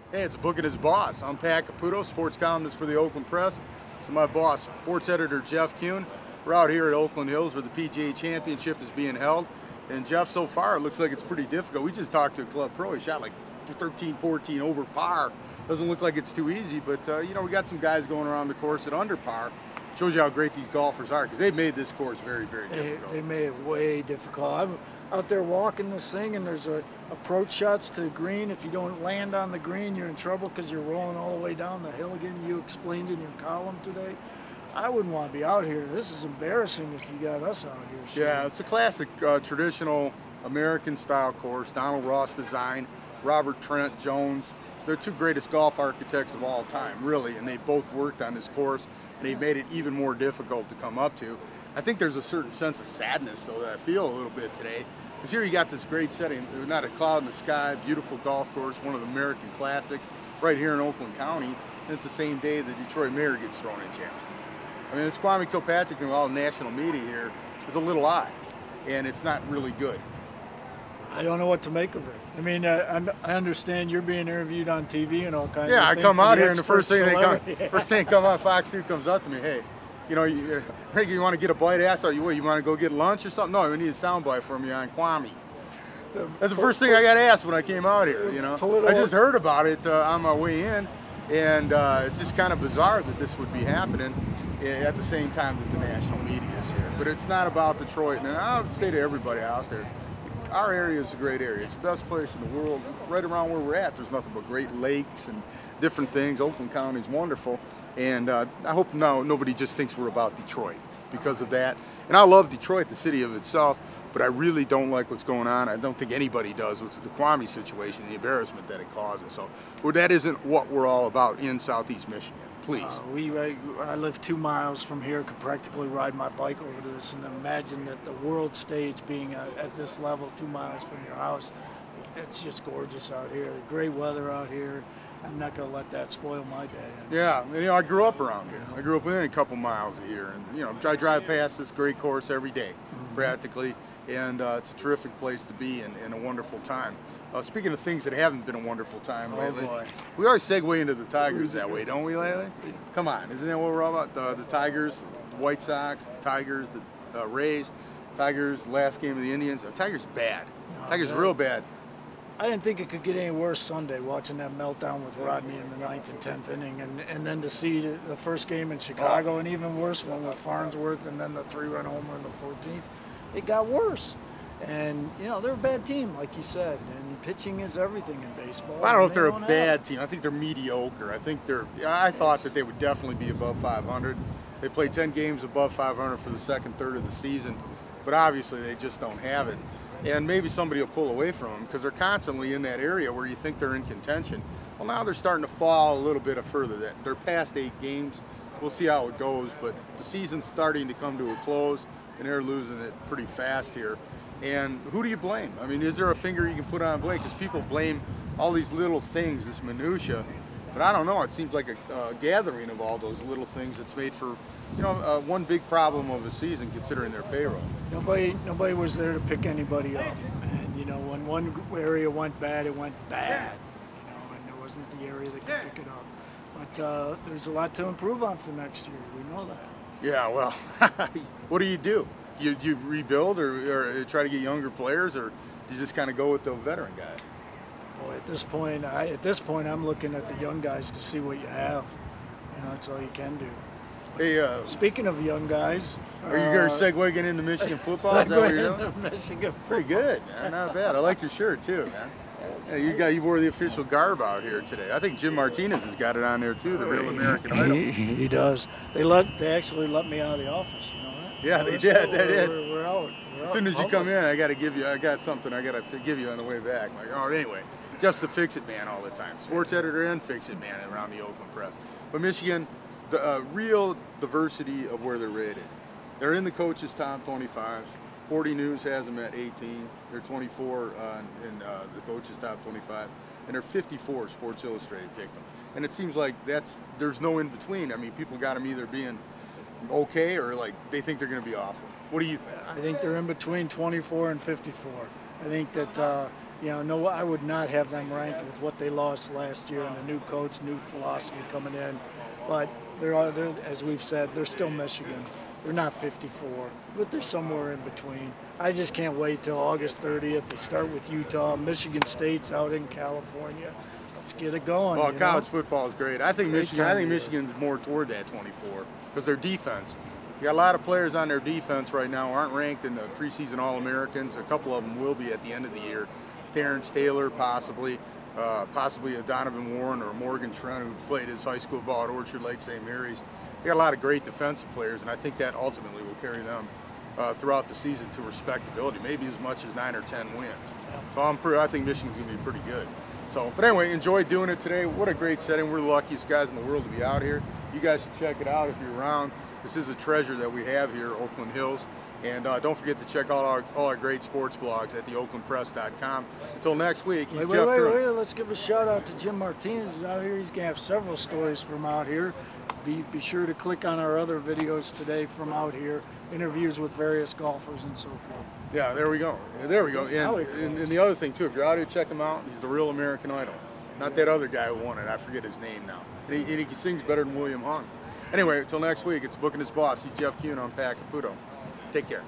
Hey, it's Book and his boss. I'm Pat Caputo, sports columnist for the Oakland Press. So my boss, sports editor Jeff Kuhn. We're out here at Oakland Hills where the PGA Championship is being held. And Jeff, so far it looks like it's pretty difficult. We just talked to a club pro. He shot like 13, 14 over par. Doesn't look like it's too easy, but you know, we got some guys going around the course at under par. Shows you how great these golfers are, because they've made this course very, very difficult. They made it way difficult. I'm out there walking this thing, and there's approach shots to the green. If you don't land on the green, you're in trouble because you're rolling all the way down the hill again. You explained in your column today. I wouldn't want to be out here. This is embarrassing if you got us out here. Sure. Yeah, it's a classic traditional American-style course. Donald Ross design, Robert Trent Jones. They're two greatest golf architects of all time, really, and they both worked on this course, and they've made it even more difficult to come up to. I think there's a certain sense of sadness, though, that I feel a little bit today. Because here you got this great setting, there's not a cloud in the sky, beautiful golf course, one of the American classics, right here in Oakland County, and it's the same day the Detroit mayor gets thrown in jail. I mean, this Kwame Kilpatrick and all the national media here is a little odd, and it's not really good. I don't know what to make of it. I mean, I understand you're being interviewed on TV and all kinds of things. Yeah, I come out here and the first thing they come on, Fox 2 comes up to me, hey, you know, you want to get a bite after? You want to go get lunch or something? No, we need a soundbite from you on Kwame. That's the first thing I got asked when I came out here, you know. I just heard about it on my way in, and it's just kind of bizarre that this would be happening at the same time that the national media is here. But it's not about Detroit, and I would say to everybody out there, our area is a great area. It's the best place in the world. Right around where we're at, there's nothing but great lakes and different things. Oakland County is wonderful. And I hope now nobody just thinks we're about Detroit because of that. And I love Detroit, the city of itself, but I really don't like what's going on. I don't think anybody does with the Kwame situation, the embarrassment that it causes. So that isn't what we're all about in Southeast Michigan. Please. I live 2 miles from here, could practically ride my bike over to this, and imagine that the world stage being at this level 2 miles from your house. It's just gorgeous out here. Great weather out here. I'm not going to let that spoil my day. Yeah, and, you know, I grew up around here. I grew up within a couple miles of here, and you know, I drive past this great course every day, practically, and it's a terrific place to be and a wonderful time. Speaking of things that haven't been a wonderful time lately, we always segue into the Tigers that way, don't we, lately? Come on, isn't that what we're all about? The Tigers, the White Sox, the Tigers, the Rays, Tigers, last game of the Indians. The Tigers bad. Tigers real bad. I didn't think it could get any worse Sunday, watching that meltdown with Rodney in the 9th and 10th inning, and then to see the first game in Chicago, and even worse one with Farnsworth, and then the 3-run homer in the 14th. It got worse. And, you know, they're a bad team, like you said, and pitching is everything in baseball. I don't know if they're a bad team. I think they're mediocre. I thought that they would definitely be above 500. They played 10 games above 500 for the second third of the season, but obviously they just don't have it. And maybe somebody will pull away from them because they're constantly in that area where you think they're in contention. Well, now they're starting to fall a little bit further. They're past 8 games. We'll see how it goes, but the season's starting to come to a close, and they're losing it pretty fast here. And who do you blame? I mean, is there a finger you can put on blame? Because people blame all these little things, this minutia, but I don't know. It seems like a gathering of all those little things that's made for, you know, one big problem of a season considering their payroll. Nobody was there to pick anybody up, and you know, when one area went bad, it went bad. You know, and there wasn't the area that could pick it up. But there's a lot to improve on for next year. We know that. Yeah, well, what do? You rebuild or try to get younger players, or you just kind of go with the veteran guy? Well, at this point, I'm looking at the young guys to see what you have. You know, that's all you can do. Hey, speaking of young guys, are you going to segue again into Michigan football? Is that what you're doing? Michigan. Pretty good, man. Not bad. I like your shirt too, man. Yeah, you wore the official garb out here today. I think Jim Martinez has got it on there too, the real American Idol. He does. They actually let me out of the office. You know that? Yeah, they did. They did. We're out. As soon as you come in, I got something I got to give you on the way back. Like, oh, anyway, Jeff's the fix-it man all the time. Sports editor and fix-it man around the Oakland Press. But Michigan, the real diversity of where they're rated. They're in the coaches' top 25. 40 News has them at 18. They're 24 in the coaches' top 25, and they're 54. Sports Illustrated picked them. And it seems like there's no in between. I mean, people got them either being okay or like they think they're going to be awful. What do you think? I think they're in between 24 and 54. I think that no, I would not have them ranked with what they lost last year and the new coach, new philosophy coming in. But they're as we've said, they're still Michigan. They're not 54, but they're somewhere in between. I just can't wait till August 30th. They start with Utah. Michigan State's out in California. Let's get it going. Well, college football is great. I think Michigan's more toward that 24 because their defense. You got a lot of players on their defense right now aren't ranked in the preseason All-Americans. A couple of them will be at the end of the year. Terrence Taylor, possibly a Donovan Warren or a Morgan Trent who played his high school ball at Orchard Lake St. Mary's. They got a lot of great defensive players, and I think that ultimately will carry them throughout the season to respectability, maybe as much as 9 or 10 wins. So I think Michigan's going to be pretty good. So, but anyway, enjoyed doing it today. What a great setting. We're the luckiest guys in the world to be out here. You guys should check it out if you're around. This is a treasure that we have here, Oakland Hills. And don't forget to check out all our great sports blogs at theoaklandpress.com. Until next week, he's Jeff Curran. Let's give a shout out to Jim Martinez. He's out here. He's going to have several stories from out here. Be sure to click on our other videos today from out here, interviews with various golfers and so forth. Yeah, there we go. There we go. And the other thing, too, if you're out here, check him out. He's the real American Idol. Not that other guy who won it. I forget his name now. And he sings better than William Hung. Anyway, until next week, it's Booking His Boss. He's Jeff Kuhn. I'm Pat Caputo. Take care.